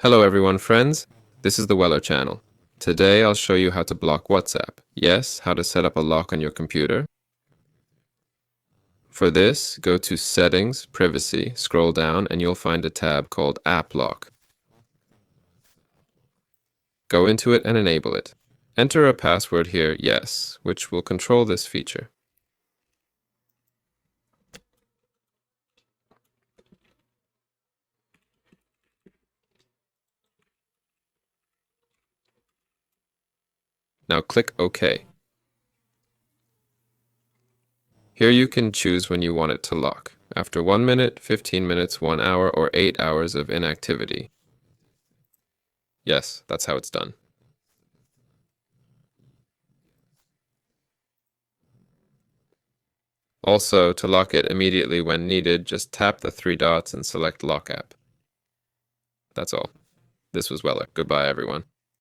Hello everyone, friends. This is the Weller channel. Today I'll show you how to block WhatsApp. Yes, how to set up a lock on your computer. For this, go to Settings, Privacy, scroll down, and you'll find a tab called App Lock. Go into it and enable it. Enter a password here, yes, which will control this feature. Now click OK. Here you can choose when you want it to lock. After 1 minute, 15 minutes, 1 hour, or 8 hours of inactivity. Yes, that's how it's done. Also, to lock it immediately when needed, just tap the 3 dots and select Lock App. That's all. This was Weller. Goodbye, everyone.